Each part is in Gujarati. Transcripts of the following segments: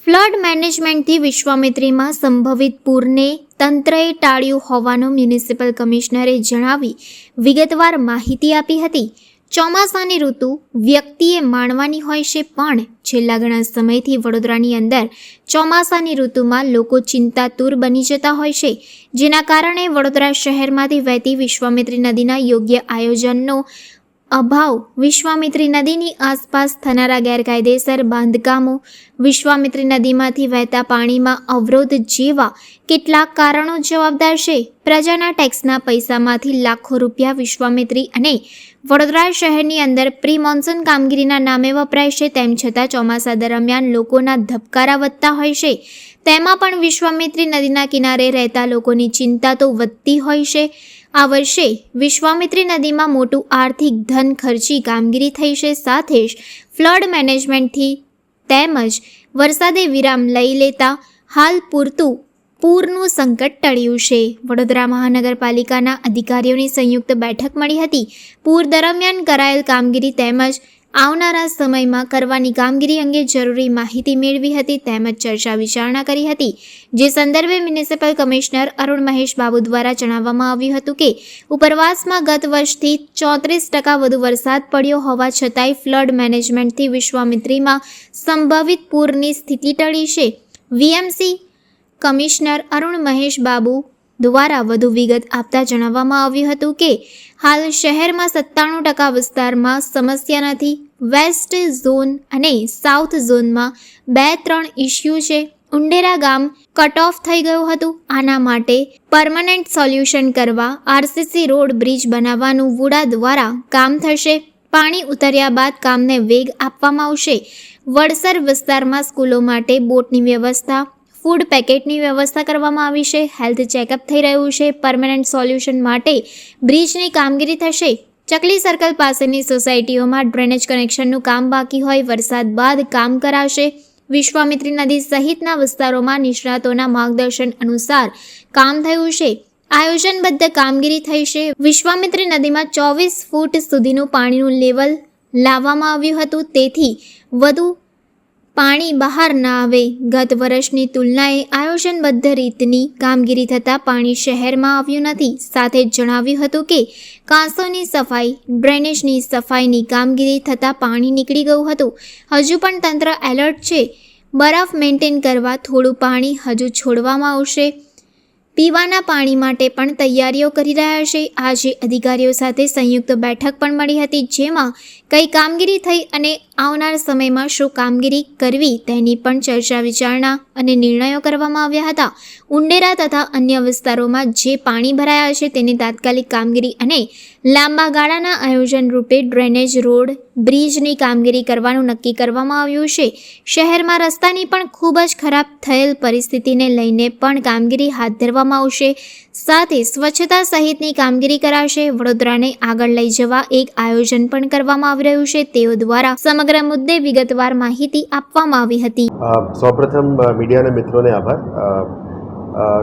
ફ્લડ મેનેજમેન્ટથી વિશ્વામિત્રીમાં સંભવિત પૂરને તંત્રએ ટાળ્યું હોવાનું મ્યુનિસિપલ કમિશનરે જણાવી વિગતવાર માહિતી આપી હતી. ચોમાસાની ઋતુ વ્યક્તિએ માણવાની હોય છે, પણ છેલ્લા ઘણા સમયથી વડોદરાની અંદર ચોમાસાની ઋતુમાં લોકો ચિંતાતુર બની જતા હોય છે, જેના કારણે વડોદરા શહેરમાંથી વહેતી વિશ્વામિત્રી નદીના યોગ્ય આયોજનનો અભાવ, વિશ્વામિત્રી નદીની આસપાસ થનારા ગેરકાયદેસર બાંધકામો, વિશ્વામિત્રી નદીમાંથી વહેતા પાણીમાં અવરોધ જેવા કેટલાક કારણો જવાબદાર છે. પ્રજાના ટેક્સના પૈસામાંથી લાખો રૂપિયા વિશ્વામિત્રી અને વડોદરા શહેરની અંદર પ્રી મોન્સૂન કામગીરીના નામે વપરાય છે. તેમ છતાં ચોમાસા દરમિયાન લોકોના ધબકારા વધતા હોય છે. તેમાં પણ વિશ્વામિત્રી નદીના કિનારે રહેતા લોકોની ચિંતા તો વધતી હોય છે. આ વર્ષે વિશ્વામિત્રી નદીમાં મોટું આર્થિક ધન ખર્ચી કામગીરી થઈ છે. સાથે જ ફ્લડ મેનેજમેન્ટથી તેમજ વરસાદે વિરામ લઈ લેતા હાલ પૂરનું સંકટ ટળ્યું છે. વડોદરા મહાનગરપાલિકાના અધિકારીઓની સંયુક્ત બેઠક મળી હતી. પૂર દરમિયાન કરાયેલ કામગીરી તેમજ આવનારા સમયમાં કરવાની કામગીરી અંગે જરૂરી માહિતી મેળવી હતી તેમજ ચર્ચા વિચારણા કરી હતી. જે સંદર્ભે મ્યુનિસિપલ કમિશનર અરુણ મહેશ બાબુ દ્વારા જણાવવામાં આવ્યું હતું કે ઉપરવાસમાં ગત વર્ષથી 34% વધુ વરસાદ પડ્યો હોવા છતાંય ફ્લડ મેનેજમેન્ટથી વિશ્વામિત્રીમાં સંભવિત પૂરની સ્થિતિ ટળી છે. વીએમસી કમિશનર અરુણ મહેશ બાબુ દ્વારા વધુ વિગત આપતા જણાવવામાં આવ્યું હતું કે હાલ શહેરમાં 97% વિસ્તારમાં સમસ્યા નથી. વેસ્ટ ઝોન અને સાઉથ ઝોનમાં 2-3 ઇસ્યુ છે. ઉંડેરા ગામ કટ ઓફ થઈ ગયું હતું. આના માટે પરમનન્ટ સોલ્યુશન કરવા આરસીસી રોડ બ્રિજ બનાવવાનું વુડા દ્વારા કામ થશે. પાણી ઉતર્યા બાદ કામને વેગ આપવામાં આવશે. વડસર વિસ્તારમાં સ્કૂલો માટે બોટની વ્યવસ્થા, ફૂડ પેકેટની વ્યવસ્થા કરવામાં આવી છે. હેલ્થ ચેકઅપ થઈ રહ્યું છે. પરમનન્ટ સોલ્યુશન માટે બ્રિજની કામગીરી થશે. ચકલી સર્કલ પાસેની સોસાયટીઓમાં ડ્રેનેજ કનેક્શનનું કામ બાકી હોય, વરસાદ બાદ કામ કરાશે. વિશ્વામિત્રી નદી સહિતના વિસ્તારોમાં નિષ્ણાતોના માર્ગદર્શન અનુસાર કામ થયું છે. આયોજનબદ્ધ કામગીરી થઈ છે. વિશ્વામિત્રી નદીમાં 24 ફૂટ સુધીનું પાણીનું લેવલ લાવવામાં આવ્યું હતું, તેથી વધુ પાણી બહાર ના આવે. ગત વર્ષની તુલનાએ આયોજનબદ્ધ રીતની કામગીરી થતાં પાણી શહેરમાં આવ્યું નથી. સાથે જ જણાવ્યું હતું કે કાંસોની સફાઈ, ડ્રેનેજની સફાઈની કામગીરી થતાં પાણી નીકળી ગયું હતું. હજુ પણ તંત્ર એલર્ટ છે. બરફ મેન્ટેન કરવા થોડું પાણી હજુ છોડવામાં આવશે. પીવાના પાણી માટે પણ તૈયારીઓ કરી રહ્યા છે. આજે અધિકારીઓ સાથે સંયુક્ત બેઠક પણ મળી હતી, જેમાં કઈ કામગીરી થઈ અને આવનાર સમયમાં શું કામગીરી કરવી તેની પણ ચર્ચા વિચારણા અને નિર્ણયો કરવામાં આવ્યા હતા. ઉંડેરા તથા અન્ય વિસ્તારોમાં જે પાણી ભરાયા છે તેની તાત્કાલિક કામગીરી અને લાંબા ગાળાના આયોજન રૂપે ડ્રેનેજ, રોડ, બ્રિજની કામગીરી કરવાનું નક્કી કરવામાં આવ્યું છે. શહેરમાં રસ્તાની પણ ખૂબ જ ખરાબ થયેલ પરિસ્થિતિને લઈને પણ કામગીરી હાથ ધરવામાં આવશે. સાથે સ્વચ્છતા સહિતની કામગીરી કરાશે. વડોદરાને આગળ લઈ જવા એક આયોજન પણ કરવામાં આવી રહ્યું છે. તેઓ દ્વારા સમગ્ર મુદ્દે વિગતવાર માહિતી આપવામાં આવી હતી. સૌપ્રથમ મીડિયાના મિત્રોને આભાર.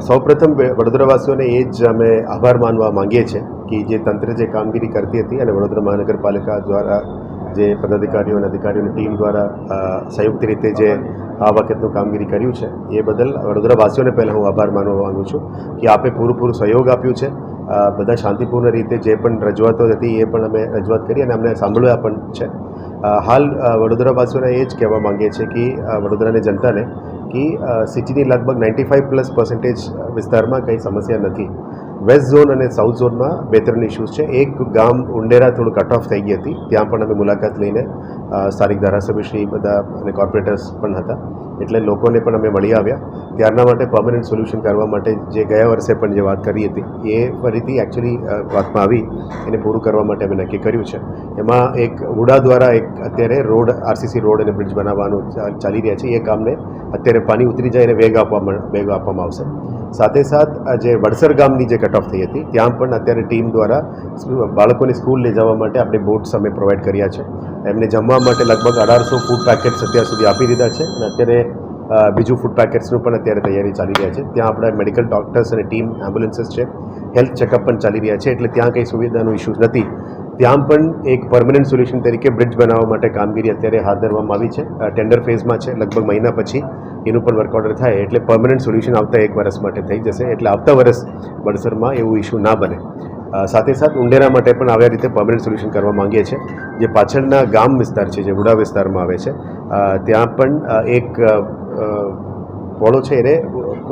સૌપ્રથમ વડોદરાવાસીઓને એ જ અમે આભાર માનવા માંગીએ છીએ કે જે તંત્ર જે કામગીરી કરતી હતી અને વડોદરા મહાનગરપાલિકા દ્વારા જે પદાધિકારીઓ અને અધિકારીઓની ટીમ દ્વારા સંયુક્ત રીતે જે આ વખતનું કામગીરી કર્યું છે એ બદલ વડોદરાવાસીઓને પહેલાં હું આભાર માનવા માગું છું કે આપે પૂરું સહયોગ આપ્યું છે. બધા શાંતિપૂર્ણ રીતે જે પણ રજૂઆતો હતી એ પણ અમે રજૂઆત કરી અને અમને સાંભળ્યા પણ છે. હાલ વડોદરાવાસીઓને એ જ કહેવા માંગીએ છીએ કે વડોદરાની જનતાને કે સિટીની લગભગ 95% વિસ્તારમાં કંઈ સમસ્યા નથી. વેસ્ટ ઝોન અને સાઉથ ઝોનમાં 2-3 ઇસ્યુઝ છે. એક ગામ ઉંડેરા થોડું કટ ઓફ થઈ ગઈ હતી, ત્યાં પણ અમે મુલાકાત લઈને સ્થાનિક ધારાસભ્યશ્રી બધા અને કોર્પોરેટર્સ પણ હતા, એટલે લોકોને પણ અમે મળી આવ્યા. ત્યારના માટે પરમનન્ટ સોલ્યુશન કરવા માટે જે ગયા વર્ષે પણ જે વાત કરી હતી એ ફરીથી એકચ્યુઅલી વાતમાં આવી એને પૂરું કરવા માટે અમે નક્કી કર્યું છે. એમાં એક વુડા દ્વારા એક અત્યારે રોડ, આરસીસી રોડ અને બ્રિજ બનાવવાનું ચાલી રહ્યા છે. એ કામને અત્યારે પાણી ઉતરી જાય એને વેગ આપવામાં આવશે. સાથે સાથ જે વડસર ગામની જે કટ ઓફ થઈ હતી ત્યાં પણ અત્યારે ટીમ દ્વારા બાળકોને સ્કૂલ લઈ જવા માટે આપણે બોટ્સ અમે પ્રોવાઈડ કર્યા છે. એમને જમવા માટે લગભગ 1800 ફૂડ પેકેટ્સ અત્યાર સુધી આપી દીધા છે અને અત્યારે બીજું ફૂડ પેકેટ્સનું પણ અત્યારે તૈયારી ચાલી રહ્યા છે. ત્યાં આપણા મેડિકલ ડૉક્ટર્સ અને ટીમ એમ્બ્યુલન્સીસ છે. હેલ્થ ચેકઅપ પણ ચાલી રહ્યા છે, એટલે ત્યાં કંઈ સુવિધાનો ઇસ્યુ નથી. ત્યાં પણ એક પરમનન્ટ સોલ્યુશન તરીકે બ્રિજ બનાવવા માટે કામગીરી અત્યારે હાથ ધરવામાં આવી છે. ટેન્ડર ફેઝમાં છે. લગભગ મહિના પછી એનું પણ વર્ક ઓર્ડર થાય એટલે પરમનન્ટ સોલ્યુશન આવતા 1 વર્ષ માટે થઈ જશે. એટલે આવતા વર્ષ બડસરમાં એવું ઇસ્યુ ના બને. સાથે સાથ ઉંડેરા માટે પણ આવ્યા રીતે પરમનન્ટ સોલ્યુશન કરવા માંગીએ છીએ. જે પાછળના ગામ વિસ્તાર છે, જે વુડા વિસ્તારમાં આવે છે, ત્યાં પણ એક પોળો છે એને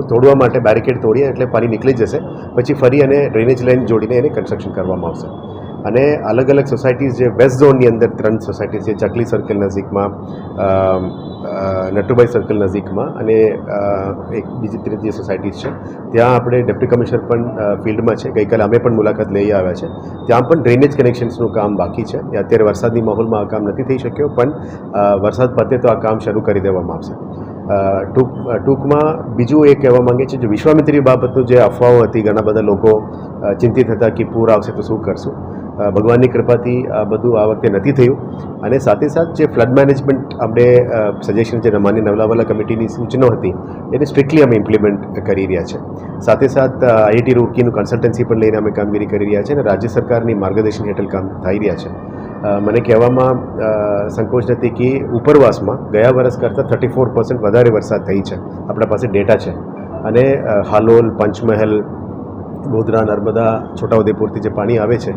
તોડવા માટે બેરિકેડ તોડીએ એટલે પાણી નીકળી જશે. પછી ફરી અને ડ્રેનેજ લાઇન જોડીને એને કન્સ્ટ્રક્શન કરવામાં આવશે. અને અલગ અલગ સોસાયટીઝ જે વેસ્ટ ઝોનની અંદર 3 સોસાયટી છે, ચકલી સર્કલ નજીકમાં, નટુભાઈ સર્કલ નજીકમાં અને એક બીજી ત્રીજી સોસાયટીઝ છે, ત્યાં આપણે ડેપ્યુટી કમિશનર પણ ફિલ્ડમાં છે. ગઈકાલે અમે પણ મુલાકાત લઈ આવ્યા છે. ત્યાં પણ ડ્રેનેજ કનેક્શન્સનું કામ બાકી છે. અત્યારે વરસાદની માહોલમાં આ કામ નથી થઈ શક્યો, પણ વરસાદ પતે તો આ કામ શરૂ કરી દેવામાં આવશે. ટૂંકમાં બીજું એ કહેવા માંગે છે, જે વિશ્વામિત્રી બાબતનું જે અફવાઓ હતી, ઘણા બધા લોકો ચિંતિત હતા કે પૂર આવશે તો શું કરશું. ભગવાનની કૃપાથી આ બધું આ વખતે નથી થયું. અને સાથે સાથ જે ફ્લડ મેનેજમેન્ટ આપણે સજેશન જે માનની નવલાવાલા કમિટીની સૂચનો હતી એને સ્ટ્રિક્ટલી અમે ઇમ્પ્લિમેન્ટ કરી રહ્યા છે. સાથે સાથ IIT રૂરકીનું કન્સલ્ટન્સી પણ લઈને અમે કામગીરી કરી રહ્યા છે અને રાજ્ય સરકારની માર્ગદર્શન હેઠળ કામ થઈ રહ્યા છે. મને કહેવામાં સંકોચ નથી કે ઉપરવાસમાં ગયા વર્ષ કરતાં 34% વધારે વરસાદ થઈ છે. આપણા પાસે ડેટા છે. અને હાલોલ, પંચમહેલ, ગોધરા, નર્મદા, છોટાઉદેપુરથી જે પાણી આવે છે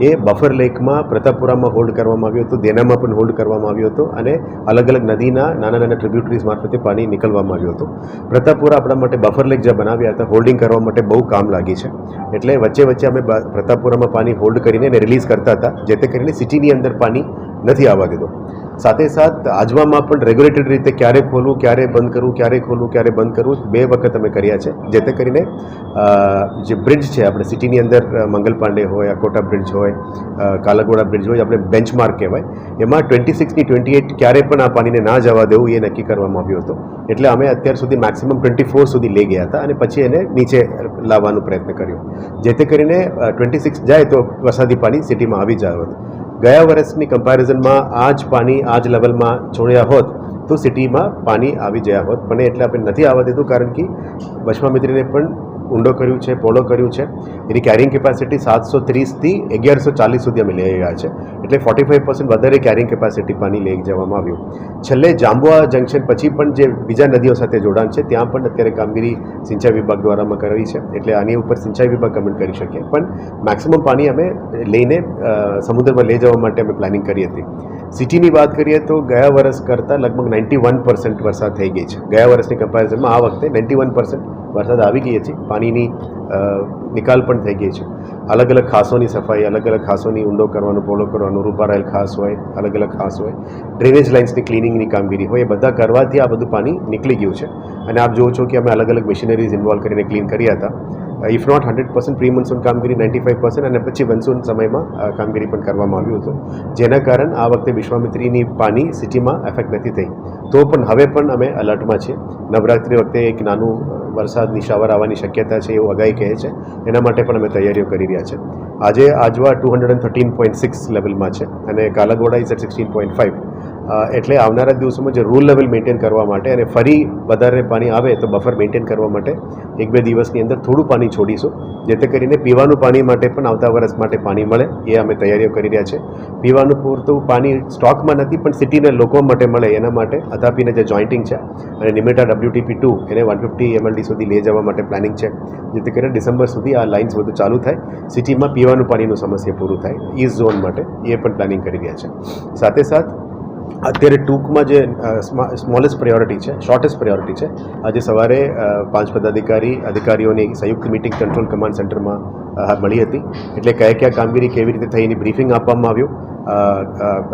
એ બફર લેકમાં પ્રતાપપુરામાં હોલ્ડ કરવામાં આવ્યું હતું, દેનામાં પણ હોલ્ડ કરવામાં આવ્યું હતું અને અલગ અલગ નદીના નાના નાના ટ્રિબ્યુટરીઝ મારફતે પાણી નીકળવામાં આવ્યું હતું. પ્રતાપપુરા આપણા માટે બફર લેક જે બનાવ્યા હતા હોલ્ડિંગ કરવા માટે બહુ કામ લાગી છે. એટલે વચ્ચે વચ્ચે અમે પ્રતાપપુરામાં પાણી હોલ્ડ કરીને એને રિલીઝ કરતા હતા, જેથી કરીને સિટીની અંદર પાણી નથી આવવા દીધું. સાથે સાથ આજવામાં પણ રેગ્યુલેટેડ રીતે ક્યારે ખોલવું, ક્યારે બંધ કરવું, ક્યારે ખોલવું, ક્યારે બંધ કરવું 2 વખત અમે કર્યા છે. જેથી કરીને જે બ્રિજ છે આપણે સિટીની અંદર, મંગલ પાંડે હોય, અકોટા બ્રિજ હોય, કાલાઘોડા બ્રિજ હોય, આપણે બેન્ચમાર્ક કહેવાય, એમાં 26 ની 28 ક્યારે પણ આ પાણીને ના જવા દેવું એ નક્કી કરવામાં આવ્યું હતું. એટલે અમે અત્યાર સુધી મેક્સિમમ 24 સુધી લઈ ગયા હતા અને પછી એને નીચે લાવવાનો પ્રયત્ન કર્યો, જેથી કરીને 26 જાય તો વરસાદી પાણી સિટીમાં આવી જાય હતું. ગયા વર્ષની કમ્પેરિઝનમાં આ જ પાણી આ જ લેવલમાં છોડ્યા હોત તો સિટીમાં પાણી આવી ગયા હોત, પણ એટલે આપણે નથી આવવા દીધું કારણ કે વિશ્વામિત્રીને પણ ઊંડો કર્યું છે, પહોળો કર્યું છે. એની કેરિંગ કેપેસિટી 730થી 1140 સુધી અમે લઈ ગયા છે. એટલે 45% વધારે કેરિંગ કેપેસિટી પાણી લઈ જવામાં આવ્યું. છેલ્લે જાંબુઆ જંકશન પછી પણ જે બીજા નદીઓ સાથે જોડાણ છે ત્યાં પણ અત્યારે કામગીરી સિંચાઈ વિભાગ દ્વારામાં કરવી છે. એટલે આની ઉપર સિંચાઈ વિભાગ કમેન્ટ કરી શકીએ, પણ મેક્સિમમ પાણી અમે લઈને સમુદ્રમાં લઈ જવા માટે અમે પ્લાનિંગ કરી હતી. સિટીની વાત કરીએ તો ગયા વર્ષ કરતાં લગભગ 91% વરસાદ થઈ ગઈ છે. ગયા વર્ષની કમ્પેરિઝનમાં આ વખતે 91% વરસાદ આવી ગઈ છે. પાણીની નિકાલ પણ થઈ ગઈ છે. અલગ અલગ ખાસોની સફાઈ, અલગ અલગ ખાસોની ઊંડો કરવાનું, પહોળો કરવાનું, રૂપારાયેલ ખાસ હોય, અલગ અલગ ખાસ હોય, ડ્રેનેજ લાઇન્સની ક્લિનિંગની કામગીરી હોય, એ બધા કરવાથી આ બધું પાણી નીકળી ગયું છે. અને આપ જુઓ છો કે અમે અલગ અલગ મશીનરીઝ ઇન્વોલ્વ કરીને ક્લીન કર્યા હતા. ઇફ નોટ 100% પ્રી મોન્સૂન કામગીરી 95% અને પછી મોન્સૂન સમયમાં કામગીરી પણ કરવામાં આવ્યું હતું, જેના કારણ આ વખતે વિશ્વામિત્રીની પાણી સિટીમાં એફેક્ટ નથી થઈ. તો પણ હવે પણ અમે અલર્ટમાં છીએ. નવરાત્રિ વખતે એક નાનું વરસાદની શાવર આવવાની શક્યતા છે એવું અગાઈ કહે છે. એના માટે પણ અમે તૈયારીઓ કરી રહ્યા છે. આજે આજવા 213.6 લેવલમાં છે અને કાલાઘોડા ઇઝ એટ 16.5. એટલે આવનારા દિવસોમાં જે રૂલ લેવલ મેન્ટેન કરવા માટે અને ફરી વધારે પાણી આવે તો બફર મેન્ટેન કરવા માટે 1-2 દિવસની અંદર થોડું પાણી છોડીશું, જેથી કરીને પીવાનું પાણી માટે પણ આવતા વર્ષ માટે પાણી મળે એ અમે તૈયારીઓ કરી રહ્યા છે. પીવાનું પૂરતું પાણી સ્ટોકમાં નથી, પણ સિટીના લોકો માટે મળે એના માટે અથાપીને જે જોઈન્ટિંગ છે અને નિમેટા WTP2 એને 150 MLD સુધી લઈ જવા માટે પ્લાનિંગ છે, જેથી કરીને ડિસેમ્બર સુધી આ લાઇન્સ બધું ચાલુ થાય, સિટીમાં પીવાનું પાણીનું સમસ્યા પૂરું થાય ઈસ્ટ ઝોન માટે એ પણ પ્લાનિંગ કરી રહ્યા છે. સાથે સાથ અત્યારે ટૂંકમાં જે સ્મોલેસ્ટ પ્રાયોરિટી છે, શોર્ટેસ્ટ પ્રાયોરિટી છે, આજે સવારે 5 અધિકારીઓની સંયુક્ત મિટિંગ કંટ્રોલ કમાન્ડ સેન્ટરમાં મળી હતી. એટલે કયા કામગીરી કેવી રીતે થઈ એની બ્રીફિંગ આપવામાં આવ્યું,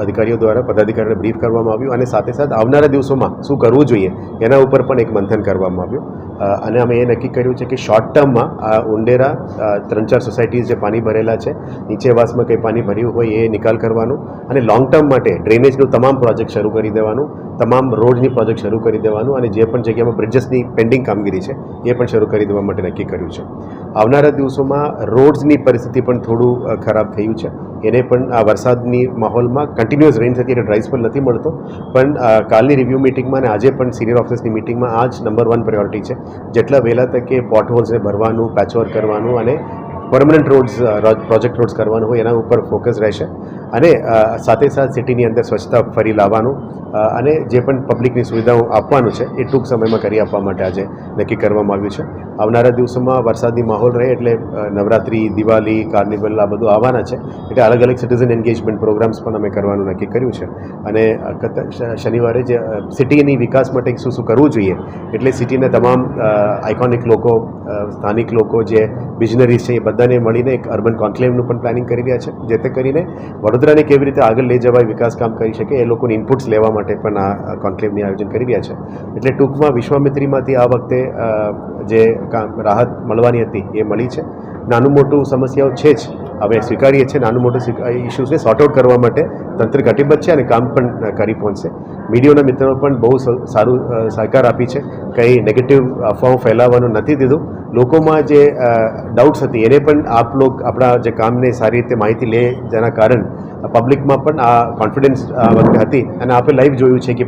અધિકારીઓ દ્વારા પદાધિકારીઓને બ્રીફ કરવામાં આવ્યું અને સાથે સાથે આવનારા દિવસોમાં શું કરવું જોઈએ એના ઉપર પણ એક મંથન કરવામાં આવ્યું. અને અમે એ નક્કી કર્યું છે કે શોર્ટ ટર્મમાં આ ઉંડેરા 3-4 સોસાયટીઝ જે પાણી ભરેલા છે, નીચેવાસમાં કંઈ પાણી ભર્યું હોય એ નિકાલ કરવાનું અને લોંગ ટર્મ માટે ડ્રેનેજનું તમામ પ્રોજેક્ટ શરૂ કરી દેવાનું, તમામ રોડની પ્રોજેક્ટ શરૂ કરી દેવાનું અને જે પણ જગ્યામાં બ્રિજેસની પેન્ડિંગ કામગીરી છે એ પણ શરૂ કરી દેવા માટે નક્કી કર્યું છે. આવનારા દિવસોમાં રોડ્સની પરિસ્થિતિ પણ થોડું ખરાબ થયું છે. એને પણ આ વરસાદની માહોલમાં કન્ટિન્યુઅસ રેઇન થતી એટલે ડ્રાઇ સ્પેલ નથી મળતો, પણ કાલની રિવ્યૂ મિટિંગમાં અને આજે પણ સિનિયર ઓફિસરની મિટિંગમાં આ જ નંબર 1 પ્રાયોરિટી છે. જેટલા વહેલા તકે પોટ હોલ્સને ભરવાનું, પેચવર્ક કરવાનું અને પરમનન્ટ રોડ્સ પ્રોજેક્ટ રોડ્સ કરવાનું હોય એના ઉપર ફોકસ રહેશે અને સાથે સાથે સિટીની અંદર સ્વચ્છતા ફરી લાવવાનું અને જે પણ પબ્લિકની સુવિધાઓ આપવાનું છે એ ટૂંક સમયમાં કરી આપવા માટે આજે નક્કી કરવામાં આવ્યું છે. આવનારા દિવસોમાં વરસાદી માહોલ રહે એટલે નવરાત્રિ, દિવાળી, કાર્નિવલ આ બધું આવવાના છે એટલે અલગ અલગ સિટીઝન એન્ગેજમેન્ટ પ્રોગ્રામ્સ પણ અમે કરવાનું નક્કી કર્યું છે અને શનિવારે જે સિટીની વિકાસ માટે શું શું કરવું જોઈએ એટલે સિટીના તમામ આઇકોનિક લોકો, સ્થાનિક લોકો જે વિઝનરીઝ છે એ બધાને મળીને એક અર્બન કોન્ક્લેવનું પણ પ્લાનિંગ કરી રહ્યા છે જેથી કરીને વડોદરાને કેવી રીતે આગળ લઈ જવાય, વિકાસ કામ કરી શકે એ લોકોની ઇનપુટ્સ લેવા માટે પણ આ કોન્ક્લેવની આયોજન કરી રહ્યા છે. એટલે ટૂંકમાં વિશ્વામિત્રીમાંથી આ વખતે જે રાહત મળવાની હતી એ મળી છે. નાનું મોટું સમસ્યાઓ છે જ, હવે સ્વીકારીએ છીએ. નાનું મોટું ઇસ્યુઝને સોર્ટ આઉટ કરવા માટે તંત્ર કટિબદ્ધ છે અને કામ પણ કરી પહોંચશે. મીડિયાના મિત્રો પણ બહુ સારું સહકાર આપી છે, કંઈ નેગેટિવ અફવાઓ ફેલાવવાનું નથી દીધું. લોકોમાં જે ડાઉટ્સ હતી એને પણ આપણા જે કામને સારી રીતે માહિતી લે જેના કારણ પબ્લિકમાં પણ આ કોન્ફિડન્સ આ વખતે હતી અને આપણે લાઈવ જોયું છે કે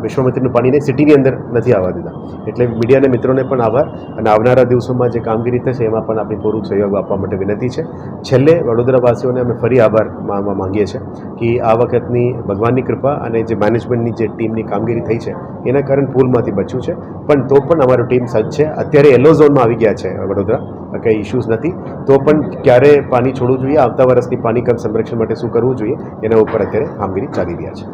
વિશ્વામિત્રીનું પાણીને સિટીની અંદર નથી આવવા દીધા. એટલે મીડિયાના મિત્રોને પણ આભાર અને આવનારા દિવસોમાં જે કામગીરી થશે એમાં પણ આપણે પૂરું સહયોગ આપવા માટે વિનંતી છે. છેલ્લે વડોદરાવાસીઓને અમે ફરી આભાર માનવા માંગીએ છીએ કે આ વખતની ભગવાનની કૃપા અને જે મેનેજમેન્ટની જે ટીમની કામગીરી થઈ છે એના કારણે પુલમાંથી બચ્યું છે. પણ તો પણ અમારું ટીમ સજ્જ છે. અત્યારે યલો ઝોનમાં આવી ગયા છે વડોદરા, કંઈ ઇશ્યુઝ નથી. તો પણ ક્યારે પાણી છોડવું જોઈએ, આવતા વર્ષની પાણી કમ સંરક્ષણ માટે શું કરવું જોઈએ એના ઉપર અત્યારે કામગીરી ચાલી રહ્યા છે.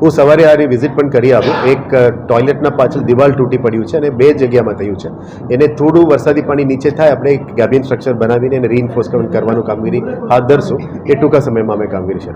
હું સવારે આ વિઝિટ પણ કરી આવ્યો. એક ટોયલેટના પાછળ દિવાલ તૂટી પડ્યું છે અને 2 જગ્યામાં થયું છે. એને થોડું વરસાદી પાણી નીચે થાય આપણે એક ગેબિન સ્ટ્રક્ચર બનાવીને એને રીઇન્ફોર્સમેન્ટ કરવાનું કામગીરી હાથ ધરશું. એ ટૂંકા સમયમાં અમે કામગીરી શરૂ